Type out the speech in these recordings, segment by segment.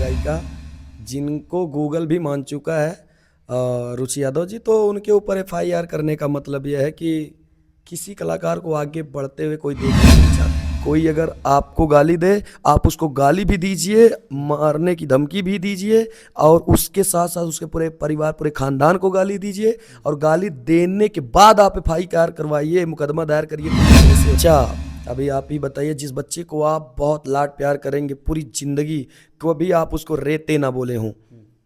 गायिका जिनको गूगल भी मान चुका है रुचि यादव जी, तो उनके ऊपर एफआईआर करने का मतलब यह है कि किसी कलाकार को आगे बढ़ते हुए कोई देखना नहीं चाहता। कोई अगर आपको गाली दे, आप उसको गाली भी दीजिए, मारने की धमकी भी दीजिए, और उसके साथ साथ उसके पूरे परिवार, पूरे खानदान को गाली दीजिए, और गाली देने के बाद आप एफआईआर करवाइए, मुकदमा दायर करिए। अच्छा, अभी आप ही बताइए, जिस बच्चे को आप बहुत लाड प्यार करेंगे पूरी जिंदगी, कभी आप उसको रेते ना बोले हों,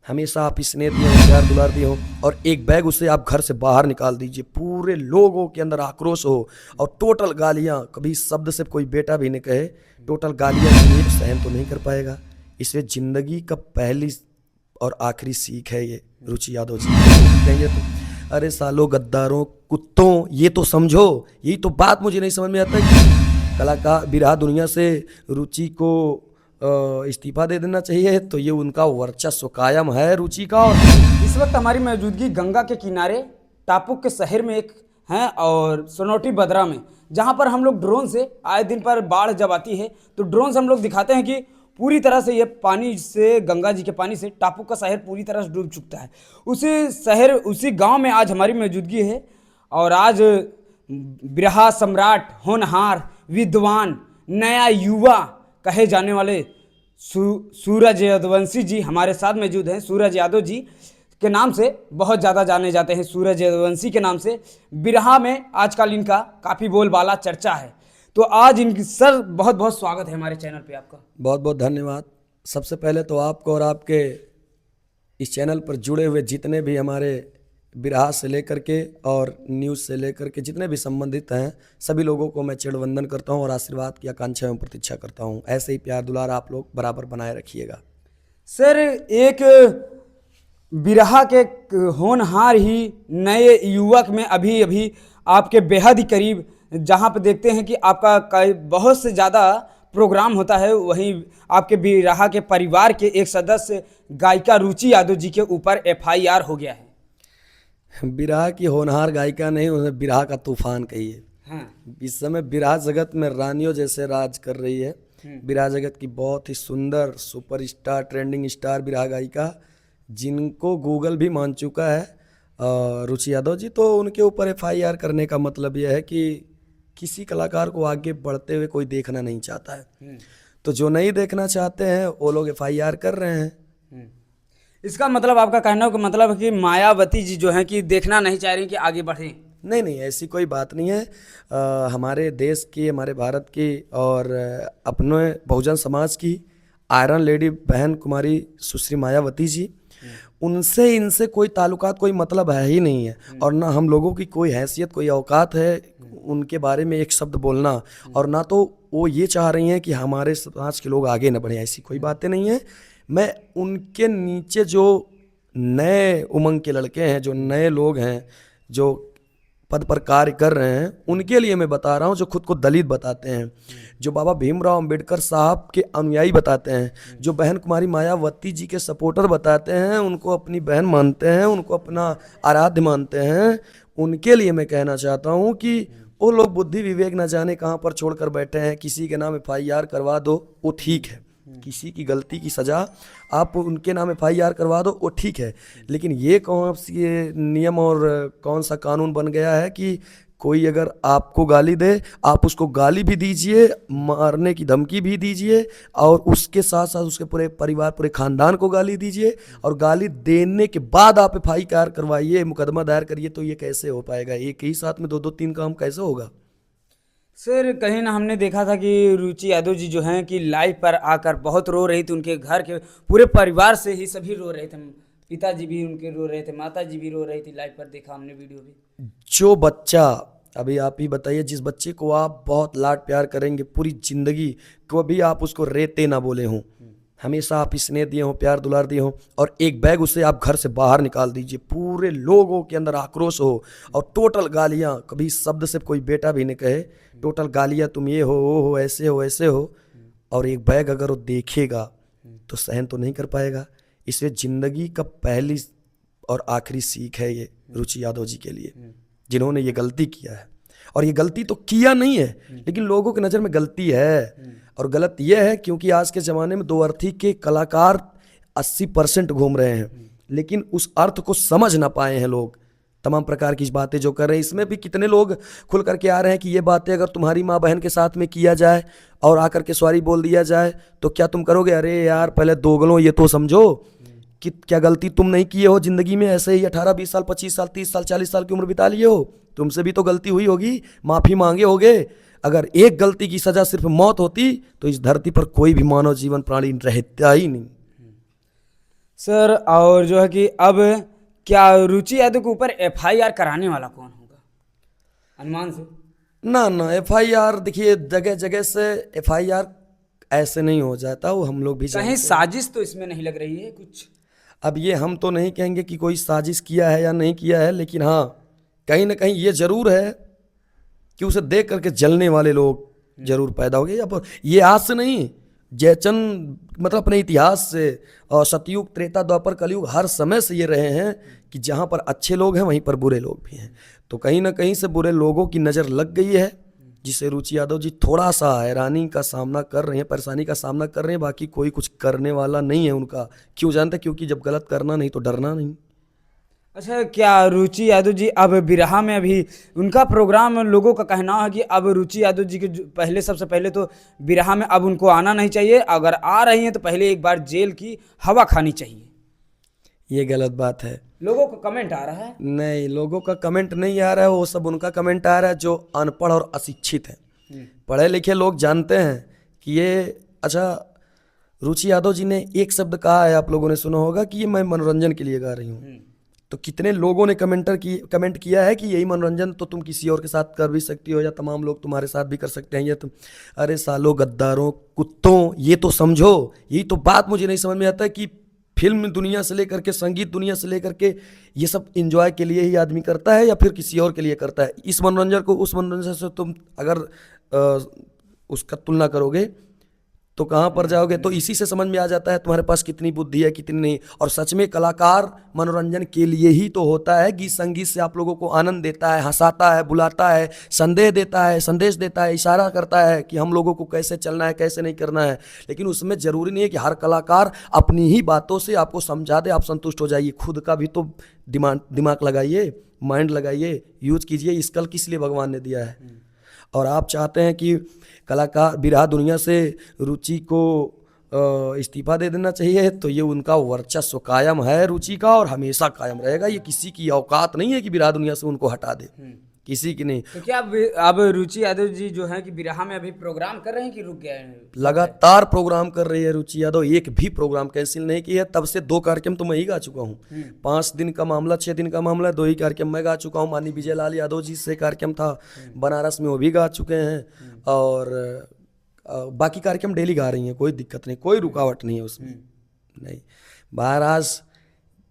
हमेशा आप स्नेह दिए हो, प्यार दुलार दिए हो, और एक बैग उसे आप घर से बाहर निकाल दीजिए, पूरे लोगों के अंदर आक्रोश हो, और टोटल गालियां, कभी शब्द से कोई बेटा भी नहीं कहे, टोटल गालियां ये सहन तो नहीं कर पाएगा। इसलिए जिंदगी का पहली और आखिरी सीख है ये रुचि यादव जी। कहेंगे तो अरे सालों, गद्दारों, कुत्तों, ये तो समझो। यही तो बात मुझे नहीं समझ में आता कि कलाकार बिरहा दुनिया से रुचि को इस्तीफा दे देना चाहिए, तो ये उनका वर्चस्व कायम है रुचि का। इस वक्त हमारी मौजूदगी गंगा के किनारे टापुक के शहर में एक हैं और सोनोटी बदरा में, जहां पर हम लोग ड्रोन से आए दिन पर बाढ़ जब आती है तो ड्रोन से हम लोग दिखाते हैं कि पूरी तरह से ये पानी से, गंगा जी के पानी से टापुक का शहर पूरी तरह से डूब चुका है। उसी शहर, उसी गांव में आज हमारी मौजूदगी है, और आज बिरहा सम्राट, होनहार, विद्वान, नया युवा कहे जाने वाले सूरज यदुवंशी जी हमारे साथ मौजूद हैं। सूरज यादव जी के नाम से बहुत ज़्यादा जाने जाते हैं, सूरज यदुवंशी के नाम से बिरहा में आजकल इनका काफ़ी बोलबाला, चर्चा है। तो आज इनकी सर बहुत बहुत स्वागत है हमारे चैनल पे आपका। बहुत बहुत धन्यवाद। सबसे पहले तो आपको और आपके इस चैनल पर जुड़े हुए जितने भी हमारे बिरहा से लेकर के और न्यूज़ से लेकर के जितने भी संबंधित हैं, सभी लोगों को मैं चिड़वंदन करता हूं और आशीर्वाद की आकांक्षा एवं प्रतीक्षा करता हूं। ऐसे ही प्यार दुलार आप लोग बराबर बनाए रखिएगा। सर, एक बिरहा के होनहार ही नए युवक में अभी अभी आपके बेहद ही करीब, जहां पे देखते हैं कि आपका बहुत से ज़्यादा प्रोग्राम होता है, वहीं आपके बिरहा के परिवार के एक सदस्य गायिका रुचि यादव जी के ऊपर एफआईआर हो गया है। बिरहा की होनहार गायिका नहीं, उन्हें बिरहा का तूफान कहिए। हाँ। इस समय बिरहा जगत में रानियों जैसे राज कर रही है। बिरहा जगत की बहुत ही सुंदर सुपरस्टार, ट्रेंडिंग स्टार बिरहा गायिका जिनको गूगल भी मान चुका है रुचि यादव जी, तो उनके ऊपर एफआईआर करने का मतलब यह है कि किसी कलाकार को आगे बढ़ते हुए कोई देखना नहीं चाहता है। तो जो नहीं देखना चाहते हैं वो लोग एफआईआर कर रहे हैं। इसका मतलब आपका कहने का मतलब है कि मायावती जी जो हैं कि देखना नहीं चाह रही कि आगे बढ़े? नहीं नहीं, ऐसी कोई बात नहीं है। हमारे देश की, हमारे भारत की और अपने बहुजन समाज की आयरन लेडी बहन कुमारी सुश्री मायावती जी, उनसे इनसे कोई ताल्लुकात, कोई मतलब है ही नहीं है, और ना हम लोगों की कोई हैसियत, कोई औकात है उनके बारे में एक शब्द बोलना, और ना तो वो ये चाह रही हैं कि हमारे समाज के लोग आगे न बढ़े। ऐसी कोई बातें नहीं है। मैं उनके नीचे जो नए उमंग के लड़के हैं, जो नए लोग हैं, जो पद पर कार्य कर रहे हैं, उनके लिए मैं बता रहा हूँ, जो खुद को दलित बताते हैं, जो बाबा भीमराव अंबेडकर साहब के अनुयायी बताते हैं, जो बहन कुमारी मायावती जी के सपोर्टर बताते हैं, उनको अपनी बहन मानते हैं, उनको अपना आराध्य मानते हैं, उनके लिए मैं कहना चाहता हूँ कि वो लोग बुद्धि विवेक न जाने कहाँ पर छोड़कर बैठे हैं। किसी के नाम एफआईआर करवा दो, वो ठीक है। किसी की गलती की सज़ा आप उनके नाम एफआईआर करवा दो, वो ठीक है। लेकिन ये कौन सी ये नियम और कौन सा कानून बन गया है कि कोई अगर आपको गाली दे, आप उसको गाली भी दीजिए, मारने की धमकी भी दीजिए, और उसके साथ साथ उसके पूरे परिवार, पूरे खानदान को गाली दीजिए, और गाली देने के बाद आप एफआईआर करवाइए, मुकदमा दायर करिए, तो ये कैसे हो पाएगा? एक ही साथ में दो दो तीन काम कैसे होगा? सर, कहीं ना हमने देखा था कि रुचि यादव जी जो हैं कि लाइव पर आकर बहुत रो रही थी, उनके घर के पूरे परिवार से ही सभी रो रहे थे, पिताजी भी उनके रो रहे थे, माता जी भी रो रही थी, लाइव पर देखा हमने वीडियो भी। जो बच्चा, अभी आप ही बताइए, जिस बच्चे को आप बहुत लाड प्यार करेंगे पूरी जिंदगी, कभी आप उसको रेते ना बोले हों, हमेशा आप स्नेह दिए हो, प्यार दुलार दिए हो, और एक बैग उसे आप घर से बाहर निकाल दीजिए, पूरे लोगों के अंदर आक्रोश हो, और टोटल गालियां, कभी शब्द से कोई बेटा भी नहीं कहे, टोटल गालियां, तुम ये हो, वो हो, ऐसे हो, ऐसे हो, और एक बैग अगर वो देखेगा तो सहन तो नहीं कर पाएगा। इसलिए जिंदगी का पहली और आखिरी सीख है ये रुचि यादव जी के लिए, जिन्होंने ये गलती किया है। और ये गलती तो किया नहीं है, लेकिन लोगों की नज़र में गलती है। और गलत यह है क्योंकि आज के ज़माने में दो अर्थी के कलाकार 80% घूम रहे हैं, लेकिन उस अर्थ को समझ ना पाए हैं लोग। तमाम प्रकार की बातें जो कर रहे हैं, इसमें भी कितने लोग खुल करके आ रहे हैं कि ये बातें अगर तुम्हारी माँ बहन के साथ में किया जाए और आकर के सॉरी बोल दिया जाए तो क्या तुम करोगे? अरे यार पहले दोगलों ये तो समझो कि क्या गलती तुम नहीं किए हो जिंदगी में, ऐसे ही 18 20 साल 25 साल 30 साल 40 साल की उम्र बिता लिए हो, तुमसे भी तो गलती हुई होगी, माफी मांगे होगे। अगर एक गलती की सजा सिर्फ मौत होती तो इस धरती पर कोई भी मानव जीवन प्राणी रहता ही नहीं। सर और जो है कि अब क्या रुचि यादव के ऊपर एफआईआर कराने वाला कौन होगा अनुमान से? ना एफआईआर देखिए, जगह जगह से एफआईआर ऐसे नहीं हो जाता, वो हम लोग भी कहीं साजिश तो इसमें नहीं लग रही है कुछ? अब ये हम तो नहीं कहेंगे कि कोई साजिश किया है या नहीं किया है, लेकिन हाँ कहीं ना कहीं ये जरूर है कि उसे देख करके जलने वाले लोग जरूर पैदा हो गए। अब ये आज से नहीं, जयचंद मतलब अपने इतिहास से और सतयुग त्रेता द्वापर कलयुग हर समय से ये रहे हैं कि जहाँ पर अच्छे लोग हैं वहीं पर बुरे लोग भी हैं। तो कहीं ना कहीं से बुरे लोगों की नज़र लग गई है, जिससे रुचि यादव जी थोड़ा सा हैरानी का सामना कर रहे हैं, परेशानी का सामना कर रहे हैं। बाकी कोई कुछ करने वाला नहीं है उनका। क्यों जानते? क्योंकि जब गलत करना नहीं तो डरना नहीं। अच्छा, क्या रुचि यादव जी अब बिरहा में अभी उनका प्रोग्राम, लोगों का कहना है कि अब रुचि यादव जी के पहले सबसे पहले तो बिरहा में अब उनको आना नहीं चाहिए, अगर आ रही हैं तो पहले एक बार जेल की हवा खानी चाहिए। ये गलत बात है। लोगों का कमेंट आ रहा है। नहीं, लोगों का कमेंट नहीं आ रहा है, वो सब उनका कमेंट आ रहा है जो अनपढ़ और अशिक्षित हैं। पढ़े लिखे लोग जानते हैं कि ये, अच्छा रुचि यादव जी ने एक शब्द कहा है, आप लोगों ने सुना होगा कि ये मैं मनोरंजन के लिए गा रही हूँ। तो कितने लोगों ने कमेंट किया है कि यही मनोरंजन तो तुम किसी और के साथ कर भी सकती हो, या तमाम लोग तुम्हारे साथ भी कर सकते हैं, या तुम, अरे सालों गद्दारों कुत्तों, ये तो समझो। यही तो बात मुझे नहीं समझ में आता है कि फिल्म दुनिया से लेकर के संगीत दुनिया से लेकर के ये सब एंजॉय के लिए ही आदमी करता है या फिर किसी और के लिए करता है? इस मनोरंजन को उस मनोरंजन से तुम अगर उसका तुलना करोगे तो कहाँ पर जाओगे? तो इसी से समझ में आ जाता है तुम्हारे पास कितनी बुद्धि है कितनी नहीं। और सच में कलाकार मनोरंजन के लिए ही तो होता है। गीत संगीत से आप लोगों को आनंद देता है, हंसाता है, बुलाता है, संदेश देता है, इशारा करता है कि हम लोगों को कैसे चलना है, कैसे नहीं करना है। लेकिन उसमें जरूरी नहीं है कि हर कलाकार अपनी ही बातों से आपको समझा दे, आप संतुष्ट हो जाइए। खुद का भी तो दिमाग लगाइए, माइंड लगाइए, यूज कीजिए। इस कल किस लिए भगवान ने दिया है? और आप चाहते हैं कि कलाकार बिरहा दुनिया से रुचि को इस्तीफा दे देना चाहिए, तो ये उनका वर्चस्व कायम है रुचि का, और हमेशा कायम रहेगा। ये किसी की औकात नहीं है कि बिरहा दुनिया से उनको हटा दे, किसी की नहीं। तो क्या अब रुचि यादव जी जो है कि बिरहा में अभी प्रोग्राम कर रहे हैं कि रुक गए हैं? लगातार प्रोग्राम कर रही है रुचि यादव, एक भी प्रोग्राम कैंसिल नहीं किया है। तब से 2 कार्यक्रम तो मैं ही गा चुका हूँ। 5 दिन का मामला, 6 दिन का मामला, 2 ही कार्यक्रम मैं गा चुका हूँ। माननीय विजय लाल यादव जी से कार्यक्रम था बनारस में, वो भी गा चुके हैं। और बाकी कार्यक्रम डेली गा रही हैं, कोई दिक्कत नहीं, कोई रुकावट नहीं है उसमें। नहीं, महाराज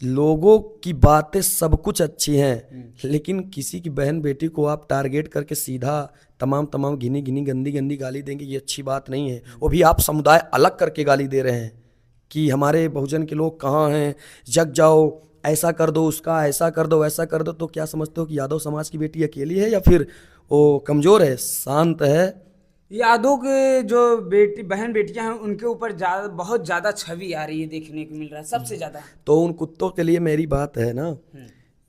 लोगों की बातें सब कुछ अच्छी हैं, लेकिन किसी की बहन बेटी को आप टारगेट करके सीधा तमाम घिनी गंदी गाली देंगे, ये अच्छी बात नहीं है। वो भी आप समुदाय अलग करके गाली दे रहे हैं कि हमारे बहुजन के लोग कहाँ हैं, जग जाओ, ऐसा कर दो, उसका ऐसा कर दो, वैसा कर दो। तो क्या समझते हो कि यादव समाज की बेटी अकेली है या फिर वो कमज़ोर है, शांत है? यादव के जो बहन बेटियां हैं उनके ऊपर बहुत ज्यादा छवि आ रही है, देखने को मिल रहा है सबसे ज्यादा। तो उन कुत्तों के लिए मेरी बात है ना,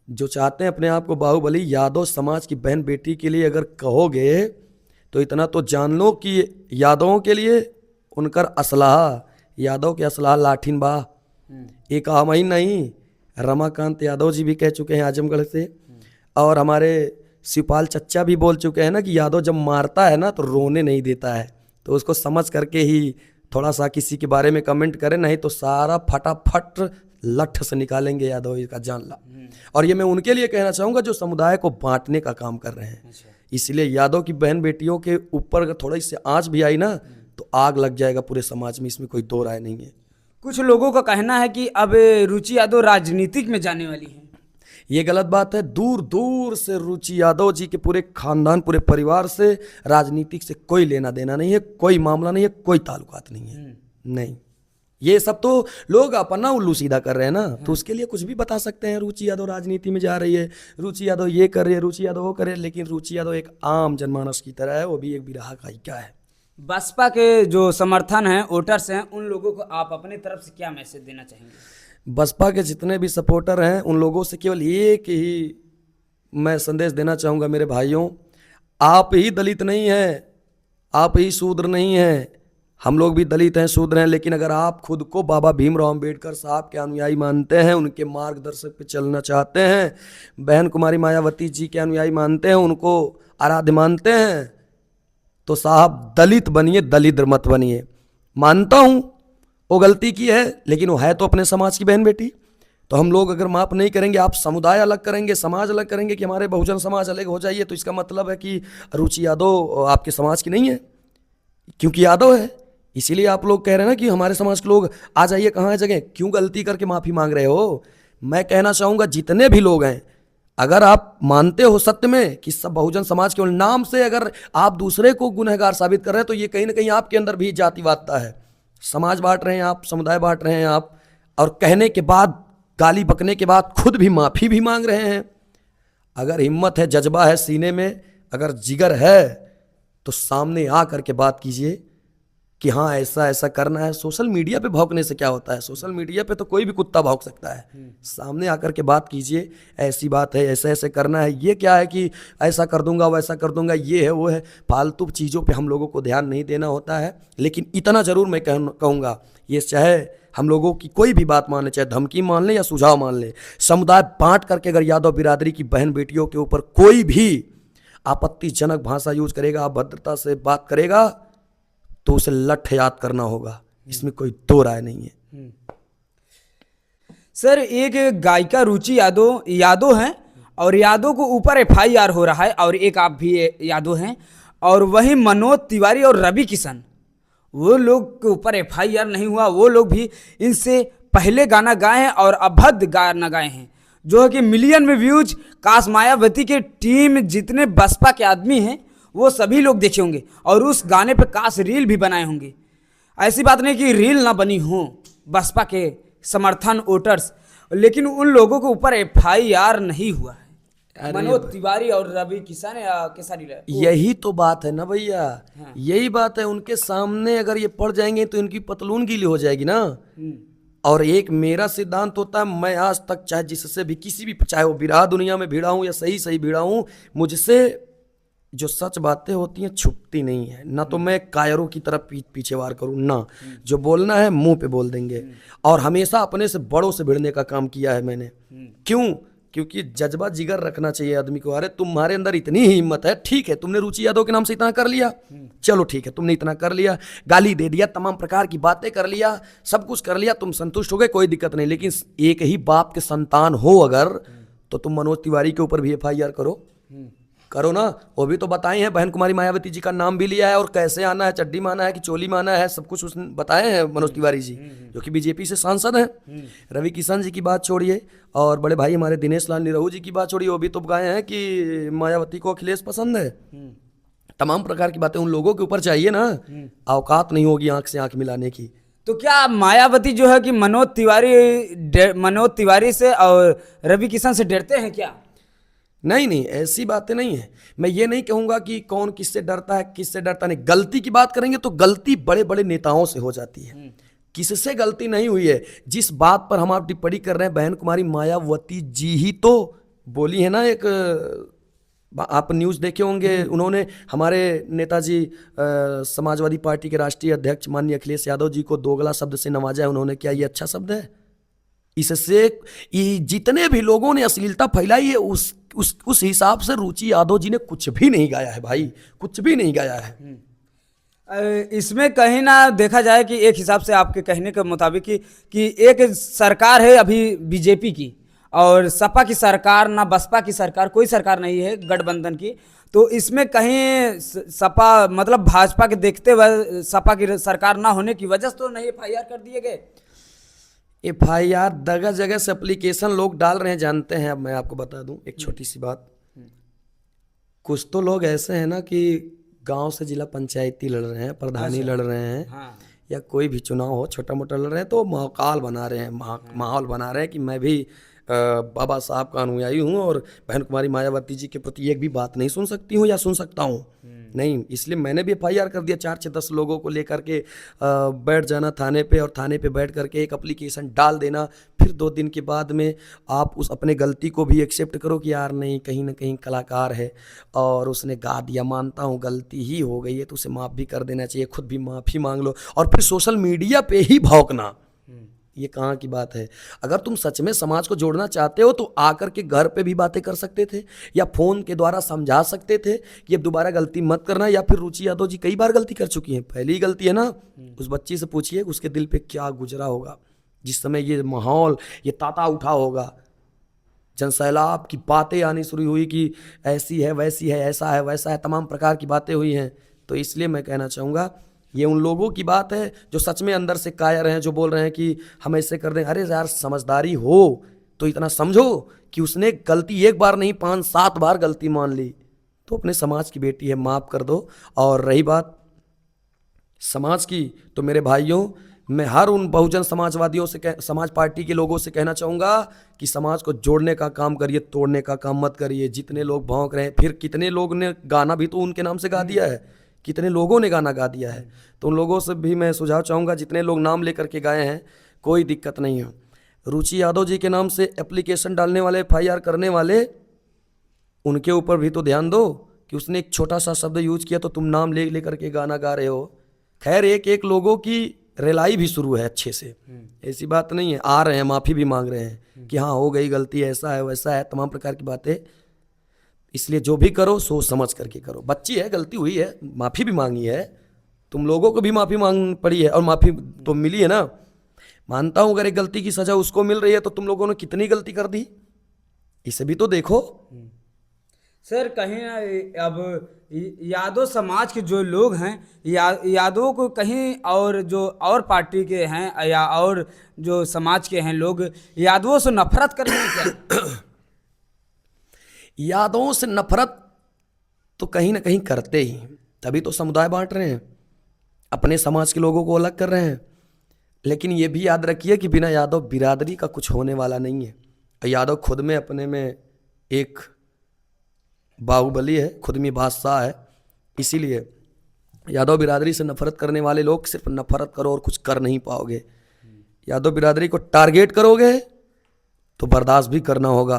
जो चाहते हैं अपने आप को बाहुबली, यादव समाज की बहन बेटी के लिए अगर कहोगे तो इतना तो जान लो कि यादवों के लिए उनकर असलाहा, यादव के असलाहा लाठीन बा। एक आम ही नहीं, रमाकांत यादव जी भी कह चुके हैं आजमगढ़ से, और हमारे शिवपाल चच्चा भी बोल चुके हैं ना कि यादव जब मारता है ना तो रोने नहीं देता है। तो उसको समझ करके ही थोड़ा सा किसी के बारे में कमेंट करें, नहीं तो सारा फटाफट लठ से निकालेंगे यादव का, जान ला। और ये मैं उनके लिए कहना चाहूँगा जो समुदाय को बांटने का काम कर रहे हैं। इसलिए यादव की बहन बेटियों के ऊपर अगर थोड़ी सी आँच भी आई ना तो आग लग जाएगा पूरे समाज में, इसमें कोई दो राय नहीं है। कुछ लोगों का कहना है कि अब रुचि यादव राजनीतिक में जाने वाली है। ये गलत बात है। दूर दूर से रुचि यादव जी के पूरे खानदान, पूरे परिवार से राजनीतिक से कोई लेना देना नहीं है, कोई मामला नहीं है, कोई ताल्लुकात नहीं है। नहीं, ये सब तो लोग अपना उल्लू सीधा कर रहे हैं ना, तो उसके लिए कुछ भी बता सकते हैं। रुचि यादव राजनीति में जा रही है, रुचि यादव ये कर रही है, रुचि यादव वो करे, लेकिन रुचि यादव एक आम जनमानस की तरह है, वो भी एक बिरहा गायिका है। बसपा के जो समर्थन हैं, वोटर्स हैं, उन लोगों को आप अपनी तरफ से क्या मैसेज देना चाहेंगे? बसपा के जितने भी सपोर्टर हैं उन लोगों से केवल एक ही मैं संदेश देना चाहूँगा, मेरे भाइयों, आप ही दलित नहीं हैं, आप ही शूद्र नहीं हैं, हम लोग भी दलित हैं, शूद्र हैं, लेकिन अगर आप खुद को बाबा भीमराव अंबेडकर साहब के अनुयायी मानते हैं, उनके मार्गदर्शक पे चलना चाहते हैं, बहन कुमारी मायावती जी के अनुयायी मानते हैं, उनको आराध्य मानते हैं, तो साहब दलित बनिए, दलित मत बनिए। मानता हूँ वो गलती की है, लेकिन वो है तो अपने समाज की बहन बेटी। तो हम लोग अगर माफ नहीं करेंगे, आप समुदाय अलग करेंगे, समाज अलग करेंगे कि हमारे बहुजन समाज अलग हो जाइए, तो इसका मतलब है कि रुचि यादव आपके समाज की नहीं है, क्योंकि यादव है। इसीलिए आप लोग कह रहे हैं ना कि हमारे समाज के लोग आ जाइए, कहाँ है जगह, क्यों गलती करके माफ़ी मांग रहे हो? मैं कहना चाहूँगा जितने भी लोग हैं, अगर आप मानते हो सत्य में कि सब बहुजन समाज के नाम से अगर आप दूसरे को गुनहगार साबित कर रहे हैं, तो ये कहीं ना कहीं आपके अंदर भी जातिवादता है। समाज बांट रहे हैं आप, समुदाय बांट रहे हैं आप, और कहने के बाद, गाली बकने के बाद खुद भी माफ़ी भी मांग रहे हैं। अगर हिम्मत है, जज्बा है सीने में, अगर जिगर है, तो सामने आ करके बात कीजिए कि हाँ ऐसा ऐसा करना है। सोशल मीडिया पे भौंकने से क्या होता है? सोशल मीडिया पे तो कोई भी कुत्ता भौंक सकता है। सामने आकर के बात कीजिए, ऐसी बात है, ऐसे ऐसे करना है। ये क्या है कि ऐसा कर दूंगा, वैसा कर दूंगा, ये है वो है, फालतू चीज़ों पे हम लोगों को ध्यान नहीं देना होता है। लेकिन इतना ज़रूर मैं कहूँगा, ये चाहे हम लोगों की कोई भी बात मान ले, चाहे धमकी मान ले या सुझाव मान ले, समुदाय बांट करके अगर यादव बिरादरी की बहन बेटियों के ऊपर कोई भी आपत्तिजनक भाषा यूज करेगा, अभद्रता से बात करेगा, तो उसे लठ याद करना होगा, इसमें कोई दो राय नहीं है। सर, एक गायिका रुचि यादव हैं, और यादव को ऊपर एफआईआर हो रहा है, और एक आप भी यादव हैं, और वहीं मनोज तिवारी और रवि किशन, वो लोग के ऊपर एफआईआर नहीं हुआ। वो लोग भी इनसे पहले गाना गाए हैं और अभद्र गाना गाए हैं, जो है कि मिलियन में व्यूज। काश मायावती के टीम जितने बसपा के आदमी हैं वो सभी लोग देखे होंगे, और उस गाने पे काश रील भी बनाए होंगे। ऐसी बात नहीं कि रील ना बनी हो बसपा के समर्थन वोटर्स, लेकिन उन लोगों के ऊपर एफआईआर नहीं हुआ है। मनोज तिवारी और रवि किशन या केसारी लाल, यही तो बात है ना भैया। हाँ। यही बात है, उनके सामने अगर ये पड़ जाएंगे तो इनकी पतलून गीली हो जाएगी ना। और एक मेरा सिद्धांत होता है, मैं आज तक चाहे जिससे भी किसी भी, चाहे वो बिरहा दुनिया में भिड़ा हूँ या सही भिड़ा हूँ, मुझसे जो सच बातें होती हैं छुपती नहीं है। ना तो मैं कायरों की तरफ पीछे वार करूँ, ना जो बोलना है मुंह पे बोल देंगे। और हमेशा अपने से बड़ों से भिड़ने का काम किया है मैंने। क्यों? क्योंकि जज्बा जिगर रखना चाहिए आदमी को। अरे तुम्हारे अंदर इतनी ही हिम्मत है, ठीक है, तुमने रुचि यादव के नाम से इतना कर लिया, चलो ठीक है, तुमने इतना कर लिया, गाली दे दिया, तमाम प्रकार की बातें कर लिया, सब कुछ कर लिया, तुम संतुष्ट हो गए, कोई दिक्कत नहीं। लेकिन एक ही बाप के संतान हो अगर, तो तुम मनोज तिवारी के ऊपर भी एफआईआर करो ना। वो भी तो बताए हैं, बहन कुमारी मायावती जी का नाम भी लिया है, और कैसे आना है, चड्डी में आना है कि चोली में आना है, सब कुछ उसने बताए हैं मनोज तिवारी जी, जो कि बीजेपी से सांसद हैं। रवि किशन जी की बात छोड़िए, और बड़े भाई हमारे दिनेश लाल निरहू जी की बात छोड़िए, वो भी तो गाए हैं कि मायावती को अखिलेश पसंद है। तमाम प्रकार की बातें उन लोगों के ऊपर चाहिए ना। औकात नहीं होगी आंख से आंख मिलाने की। तो क्या मायावती जो है कि मनोज तिवारी से और रवि किशन से डरते हैं क्या? नहीं, ऐसी बातें नहीं है। मैं ये नहीं कहूंगा कि कौन किससे डरता है, किससे डरता नहीं। गलती की बात करेंगे तो गलती बड़े बड़े नेताओं से हो जाती है, किससे गलती नहीं हुई है। जिस बात पर हम आप टिप्पणी कर रहे हैं, बहन कुमारी मायावती जी ही तो बोली है ना। एक आप न्यूज़ देखे होंगे, उन्होंने हमारे नेताजी समाजवादी पार्टी के राष्ट्रीय अध्यक्ष माननीय अखिलेश यादव जी को दोगला शब्द से नवाजा है उन्होंने। क्या ये अच्छा शब्द है? इससे जितने भी लोगों ने अश्लीलता फैलाई है, उस हिसाब से रुचि यादव जी ने कुछ भी नहीं गाया है भाई, कुछ भी नहीं गाया है। इसमें कहीं ना देखा जाए कि एक हिसाब से आपके कहने के मुताबिक कि एक सरकार है अभी बीजेपी की, और सपा की सरकार, ना बसपा की सरकार, कोई सरकार नहीं है गठबंधन की। तो इसमें कहीं सपा मतलब भाजपा के देखते हुए सपा की सरकार ना होने की वजह से तो नहीं एफआईआर कर दिए गए। एफआईआर जगह जगह से एप्लीकेशन लोग डाल रहे हैं, जानते हैं। अब मैं आपको बता दूं एक छोटी सी बात। कुछ तो लोग ऐसे हैं ना कि गांव से जिला पंचायती लड़ रहे हैं, प्रधानी लड़ रहे हैं, हाँ। या कोई भी चुनाव हो छोटा मोटा लड़ रहे हैं, तो माहौल बना रहे हैं, माहौल बना रहे हैं कि मैं भी बाबा साहब का अनुयायी हूँ और बहन कुमारी मायावती जी के प्रति एक भी बात नहीं सुन सकती हूँ या सुन सकता हूँ। नहीं, इसलिए मैंने भी FIR कर दिया 4 से 10 लोगों को लेकर के बैठ जाना थाने पे, और थाने पे बैठ करके एक एप्लीकेशन डाल देना। फिर 2 दिन के बाद में आप उस अपने गलती को भी एक्सेप्ट करो कि यार नहीं, कहीं ना कहीं कलाकार है और उसने गा दिया, मानता हूँ गलती ही हो गई है तो उसे माफ़ भी कर देना चाहिए, खुद भी माफ़ी मांग लो, और फिर सोशल मीडिया पे ही भौंकना, ये कहाँ की बात है। अगर तुम सच में समाज को जोड़ना चाहते हो तो आकर के घर पे भी बातें कर सकते थे, या फोन के द्वारा समझा सकते थे कि अब दोबारा गलती मत करना। या फिर रुचि यादव जी कई बार गलती कर चुकी हैं, पहली गलती है ना, उस बच्ची से पूछिए उसके दिल पे क्या गुजरा होगा जिस समय ये माहौल, ये ताता उठा होगा, जनसैलाब की बातें आनी शुरू हुई कि ऐसी है, वैसी है, ऐसा है, वैसा है, तमाम प्रकार की बातें हुई हैं। तो इसलिए मैं कहना चाहूँगा, ये उन लोगों की बात है जो सच में अंदर से कायर हैं, जो बोल रहे हैं कि हम ऐसे कर दें। अरे यार, समझदारी हो तो इतना समझो कि उसने गलती एक बार नहीं 5-7 बार गलती मान ली, तो अपने समाज की बेटी है, माफ़ कर दो। और रही बात समाज की, तो मेरे भाइयों, मैं हर उन बहुजन समाजवादियों से, समाज पार्टी के लोगों से कहना चाहूँगा कि समाज को जोड़ने का काम करिए, तोड़ने का काम मत करिए। जितने लोग भौंक रहे हैं, फिर कितने लोग ने गाना भी तो उनके नाम से गा दिया है, कितने लोगों ने गाना गा दिया है। तो उन लोगों से भी मैं सुझाव चाहूँगा, जितने लोग नाम लेकर के गाए हैं, कोई दिक्कत नहीं है। रुचि यादव जी के नाम से एप्लीकेशन डालने वाले, FIR करने वाले, उनके ऊपर भी तो ध्यान दो कि उसने एक छोटा सा शब्द यूज किया तो तुम नाम ले लेकर के गाना गा रहे हो। खैर, एक एक लोगों की रिलाई भी शुरू है अच्छे से, ऐसी बात नहीं है, आ रहे हैं, माफ़ी भी मांग रहे हैं कि हाँ हो गई गलती, ऐसा है, वैसा है, तमाम प्रकार की बातें। इसलिए जो भी करो सोच समझ करके करो। बच्ची है, गलती हुई है, माफ़ी भी मांगी है, तुम लोगों को भी माफ़ी मांग पड़ी है और माफ़ी तो मिली है ना। मानता हूँ अगर एक गलती की सज़ा उसको मिल रही है तो तुम लोगों ने कितनी गलती कर दी, इसे भी तो देखो। सर, कहीं ना अब यादव समाज के जो लोग हैं, यादवों को कहीं, और जो और पार्टी के हैं या और जो समाज के हैं लोग, यादवों से नफरत कर रहे हैं क्या? यादवों से नफरत तो कहीं ना कहीं करते ही, तभी तो समुदाय बांट रहे हैं, अपने समाज के लोगों को अलग कर रहे हैं। लेकिन ये भी याद रखिए कि बिना यादव बिरादरी का कुछ होने वाला नहीं है। यादव खुद में अपने में एक बाहुबली है, खुद में बादशाह है। इसीलिए यादव बिरादरी से नफरत करने वाले लोग सिर्फ नफरत करो और कुछ कर नहीं पाओगे। यादव बिरादरी को टारगेट करोगे तो बर्दाश्त भी करना होगा,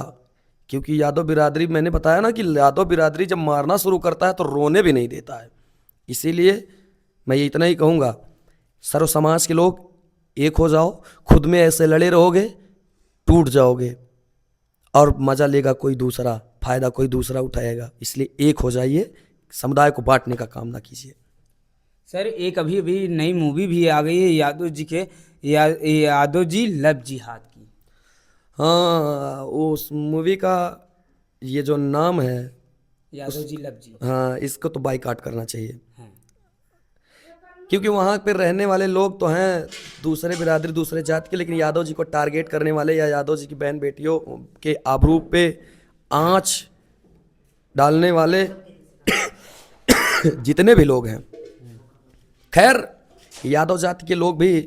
क्योंकि यादव बिरादरी, मैंने बताया ना कि यादव बिरादरी जब मारना शुरू करता है तो रोने भी नहीं देता है। इसीलिए मैं ये इतना ही कहूँगा, सर्व समाज के लोग एक हो जाओ, खुद में ऐसे लड़े रहोगे टूट जाओगे, और मज़ा लेगा कोई दूसरा, फायदा कोई दूसरा उठाएगा। इसलिए एक हो जाइए, समुदाय को बांटने का काम ना कीजिए। सर, एक अभी अभी नई मूवी भी आ गई है यादव जी के, यादव जी लव जिहाद की। हाँ, उस मूवी का ये जो नाम है, यादव जी लव जी, हाँ, इसको तो बाइकआउट करना चाहिए, हाँ। क्योंकि वहाँ पे रहने वाले लोग तो हैं दूसरे बिरादरी, दूसरे जात के, लेकिन यादव जी को टारगेट करने वाले या यादव जी की बहन बेटियों के आबरू पे आँच डालने वाले जितने भी लोग हैं, खैर यादव जाति के लोग भी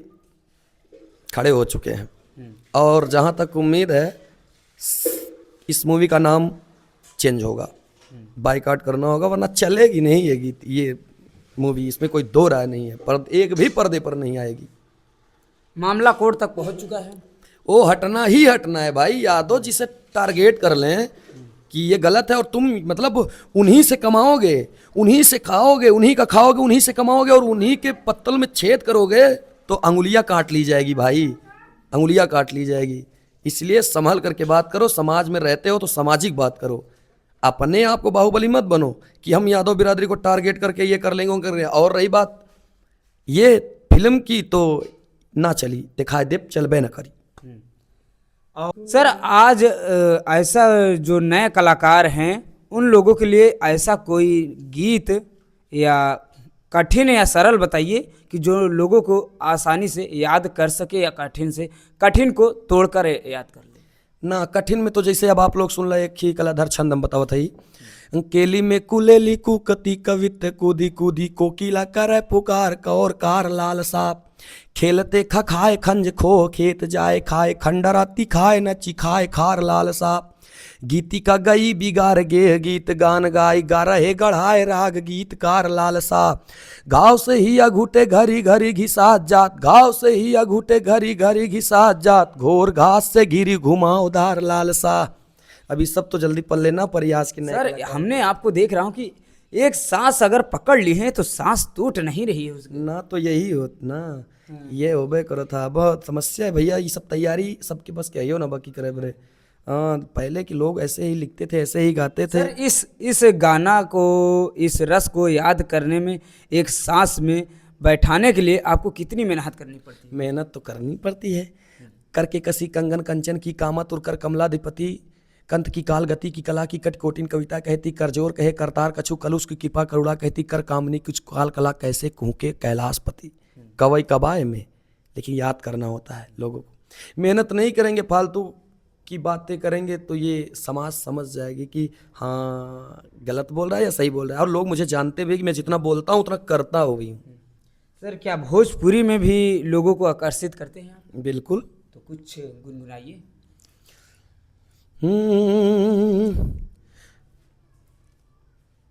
खड़े हो चुके हैं। और जहाँ तक उम्मीद है, इस मूवी का नाम चेंज होगा, बाइकआउट करना होगा, वरना चलेगी नहीं ये गीत, ये मूवी, इसमें कोई दो राय नहीं है। पर एक भी पर्दे पर नहीं आएगी। मामला कोर्ट तक पहुंच चुका है। वो हटना ही हटना है भाई। यादव जिसे टारगेट कर लें कि ये गलत है और तुम मतलब उन्हीं से कमाओगे, उन्हीं से खाओगे, उन्हीं का खाओगे, उन्हीं से कमाओगे और उन्हीं के पत्तल में छेद करोगे तो अंगुलियां काट ली जाएगी भाई, अंगुलियां काट ली जाएगी। इसलिए संभल करके बात करो। समाज में रहते हो तो सामाजिक बात करो। अपने आप को बाहुबली मत बनो कि हम यादव बिरादरी को टारगेट करके ये कर लेंगे, वो कर लेंगे। और रही बात ये फिल्म की, तो ना चली, दिखाई दे चलबे न करी। सर, आज ऐसा जो नए कलाकार हैं उन लोगों के लिए ऐसा कोई गीत या कठिन या सरल बताइए कि जो लोगों को आसानी से याद कर सके, या कठिन से कठिन को तोड़कर याद कर ले। ना कठिन में तो जैसे अब आप लोग सुन रहे, एक ही कलाधर छंद हम बतावत है। केली में कुलेली कुकती कवित कूदी कूदी कोकिला करे पुकार कौर कार लाल साप खेलते खखाए खंज खो खेत जाए खाए खंडराती खाए नची खाए खार लाल साप गीतिका गई बिगार गे गीत गान गाय गा रहे गढ़ाए राग गीतकार लालसा। घाव से ही अघूटे घरी घरी घिसात जात, घाव से ही अघूटे घरी घरी घिसात जात, घोर घास से घिरी घुमावदार लालसा। अभी सब तो जल्दी पढ़ लेना प्रयास के सर हमने आपको देख रहा हूँ कि एक सांस अगर पकड़ ली है तो सांस टूट नहीं रही है उसकी। ना तो यही होत ना, ये होबे करो था। बहुत समस्या है भैया, ये सब तैयारी सबके बस कहियो ना बाकी करे बरे। हाँ, पहले के लोग ऐसे ही लिखते थे, ऐसे ही गाते थे। सर इस गाना को, इस रस को याद करने में, एक सांस में बैठाने के लिए आपको कितनी मेहनत करनी पड़ती है? मेहनत तो करनी पड़ती है। करके कसी कंगन कंचन की कामत उरकर कमलाधिपति, कंत की काल गति की कला की कट कोटिन कविता कहती, करजोर कहे करतार कछु कलुष की कृपा करुणा कहती, कर कामनी कुछ काल कला कैसे कुहके कैलाशपति। कवई कबाए में, लेकिन याद करना होता है लोगों को। मेहनत नहीं करेंगे, फालतू की बातें करेंगे तो ये समाज समझ जाएगी कि हाँ गलत बोल रहा है या सही बोल रहा है। और लोग मुझे जानते हुए कि मैं जितना बोलता हूँ उतना करता हो भी हूँ। सर क्या भोजपुरी में भी लोगों को आकर्षित करते हैं आप? बिल्कुल। तो कुछ गुनगुनाइए।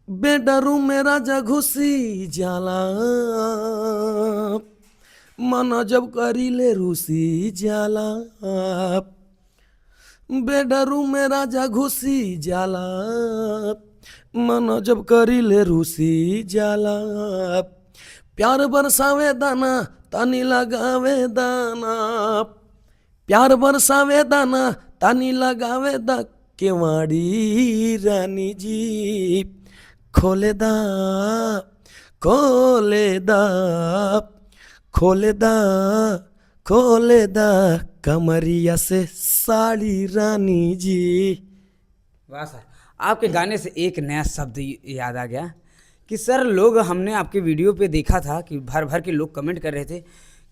बेडरू मेरा जघुसी जाला, मन जब करी ले रूसी जाला। बेडरू मेरा जघुसी जाला, मन जब करी ले रूसी जाला। प्यार बरसावे दाना तानी लगावे दाना, प्यार बरसावे दाना तानी लगावे दा, केवाड़ी रानी जी खोले दा खोले दा खोले दा खोले दा, कमरिया से साड़ी रानी जी। वाह सर, आपके गाने से एक नया शब्द याद आ गया कि सर लोग, हमने आपके वीडियो पे देखा था कि भर भर के लोग कमेंट कर रहे थे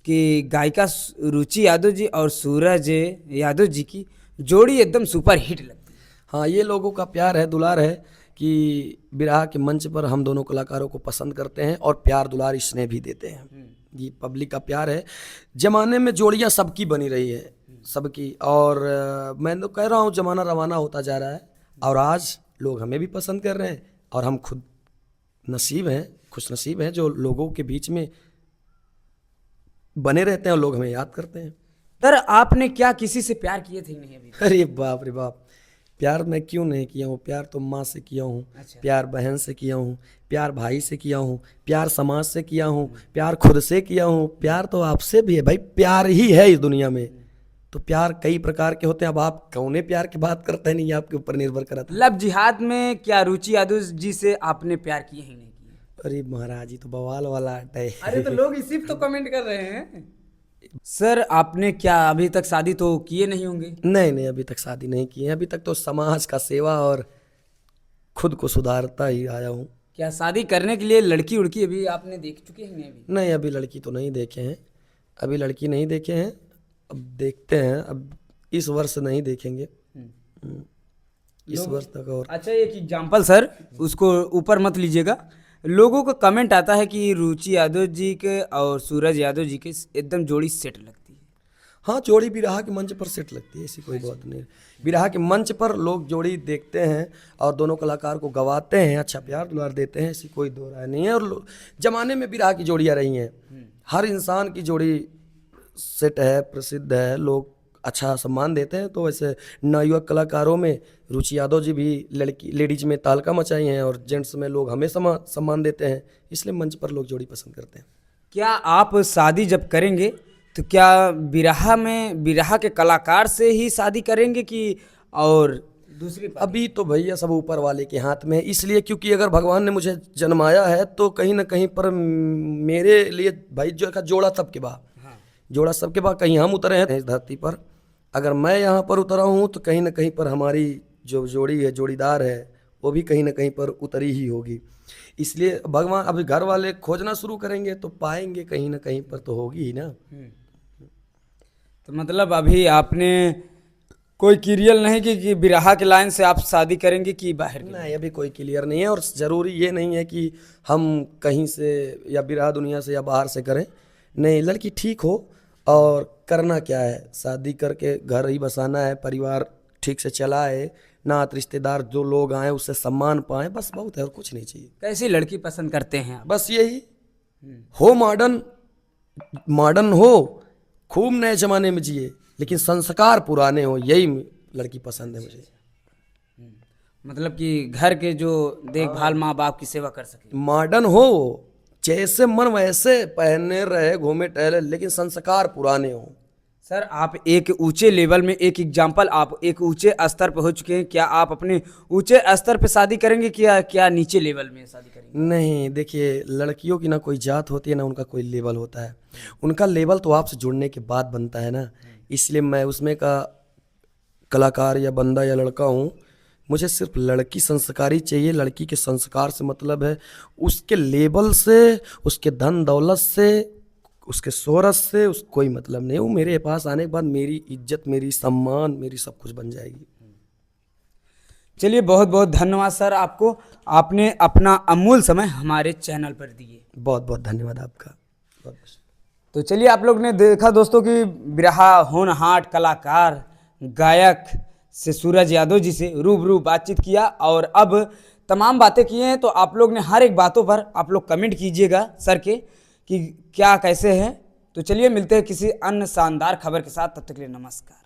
कि गायिका रुचि यादव जी और सूरज यादव जी की जोड़ी एकदम सुपर हिट लगती है। हाँ, ये लोगों का प्यार है, दुलार है कि विरहा के मंच पर हम दोनों कलाकारों को पसंद करते हैं और प्यार दुलार स्नेह भी देते हैं। ये पब्लिक का प्यार है। जमाने में जोड़ियाँ सबकी बनी रही है, सबकी। और मैं तो कह रहा हूँ जमाना रवाना होता जा रहा है और आज लोग हमें भी पसंद कर रहे हैं और हम खुद नसीब हैं, खुश नसीब हैं जो लोगों के बीच में बने रहते हैं और लोग हमें याद करते हैं। सर आपने क्या किसी से प्यार किए थे नहीं अभी? अरे बाप रे बाप, प्यार मैं क्यों नहीं किया हूँ। प्यार तो माँ से किया हूँ, अच्छा। प्यार बहन से किया हूँ, प्यार भाई से किया हूँ, प्यार समाज से किया हूँ, प्यार खुद से किया हूँ, प्यार तो आपसे भी है भाई। प्यार ही है इस दुनिया में। तो प्यार कई प्रकार के होते हैं। अब आप कौने प्यार की बात करते हैं, नहीं आपके ऊपर निर्भर करता है। लव जिहाद में क्या रुचि यादव जी से आपने प्यार किए हैं नहीं किए? अरे महाराज जी तो बवाल वाला है। अरे तो लोग इसी पे तो कमेंट कर रहे हैं। सर आपने क्या अभी तक शादी तो किए नहीं होंगे? नहीं, अभी तक शादी नहीं की है। अभी तक तो समाज का सेवा और खुद को सुधारता ही आया हूँ। क्या शादी करने के लिए लड़की उड़की अभी आपने देख चुके हैं अभी? नहीं, अभी लड़की तो नहीं देखे हैं, अभी लड़की नहीं देखे हैं। अब देखते हैं, अब इस वर्ष नहीं देखेंगे, इस वर्ष तक। और अच्छा एक एग्जांपल सर, उसको ऊपर मत लीजिएगा। लोगों का कमेंट आता है कि रुचि यादव जी के और सूरज यादव जी के एकदम जोड़ी सेट लगती है। हाँ, जोड़ी बिरहा के मंच पर सेट लगती है, ऐसी कोई बात नहीं। बिरहा के मंच पर लोग जोड़ी देखते हैं और दोनों कलाकार को गवाते हैं, अच्छा प्यार दुलार देते हैं, ऐसी कोई दो राय नहीं है। और जमाने में बिरहा की जोड़ियाँ रही हैं, हर इंसान की जोड़ी सेट है, प्रसिद्ध है, लोग अच्छा सम्मान देते हैं। तो वैसे नवयुवक कलाकारों में रुचि यादव जी भी लेडीज में तालका मचाई हैं और जेंट्स में लोग हमें सम्मान देते हैं, इसलिए मंच पर लोग जोड़ी पसंद करते हैं। क्या आप शादी जब करेंगे तो क्या बिरहा के कलाकार से ही शादी करेंगे कि और दूसरी? अभी तो भैया सब ऊपर वाले के हाथ में है, इसलिए क्योंकि अगर भगवान ने मुझे जन्माया है तो कहीं ना कहीं पर मेरे लिए भाई जो का जोड़ा सबके बा, जोड़ा सबके बाद कहीं हम उतरे हैं इस धरती पर, अगर मैं यहाँ पर उतरा हूँ तो कहीं ना कहीं पर हमारी जो जोड़ी है, जोड़ीदार है, वो भी कहीं ना कहीं पर उतरी ही होगी। इसलिए भगवान अभी घर वाले खोजना शुरू करेंगे तो पाएंगे, कहीं ना कहीं पर तो होगी ही ना। तो मतलब अभी आपने कोई क्लियर नहीं कि बिरहा के लाइन से आप शादी करेंगे कि बाहर की? नहीं, अभी कोई क्लियर नहीं है। और ज़रूरी ये नहीं है कि हम कहीं से या बिरहा दुनिया से या बाहर से करें। नहीं, लड़की ठीक हो और करना क्या है, शादी करके घर ही बसाना है, परिवार ठीक से चलाए, नात रिश्तेदार जो लोग आए उससे सम्मान पाए, बस बहुत है और कुछ नहीं चाहिए। कैसी लड़की पसंद करते हैं आप? बस यही हो, मॉडर्न मॉडर्न हो, खूब नए जमाने में जिए, लेकिन संस्कार पुराने हो, यही लड़की पसंद है मुझे। मतलब कि घर के जो देखभाल, माँ बाप की सेवा कर सके। मॉडर्न हो, जैसे मन वैसे पहने रहे, घूमे टहले, लेकिन संस्कार पुराने हो। सर आप एक ऊंचे लेवल में, एक एग्जाम्पल, आप एक ऊंचे स्तर पे हो चुके हैं, क्या आप अपने ऊंचे स्तर पे शादी करेंगे क्या नीचे लेवल में शादी करेंगे? नहीं, देखिए लड़कियों की ना कोई जात होती है ना उनका कोई लेवल होता है, उनका लेवल तो आपसे जुड़ने के बाद बनता है ना। इसलिए मैं उसमें का कलाकार या बंदा या लड़का हूँ, मुझे सिर्फ लड़की संस्कारी चाहिए। लड़की के संस्कार से मतलब है, उसके लेवल से, उसके धन दौलत से, उसके शोहरत से उस कोई मतलब नहीं। वो मेरे पास आने के बाद मेरी इज्जत, मेरी सम्मान, मेरी सब कुछ बन जाएगी। चलिए बहुत बहुत धन्यवाद सर आपको, आपने अपना अमूल्य समय हमारे चैनल पर दिए। बहुत बहुत धन्यवाद आपका। तो चलिए आप लोग ने देखा दोस्तों कि बिरहा होनहार कलाकार गायक से सूरज यादव जी से रूबरू बातचीत किया, और अब तमाम बातें की हैं। तो आप लोग ने हर एक बातों पर आप लोग कमेंट कीजिएगा सर के कि क्या कैसे है। तो चलिए मिलते हैं किसी अन्य शानदार खबर के साथ, तब तक के लिए नमस्कार।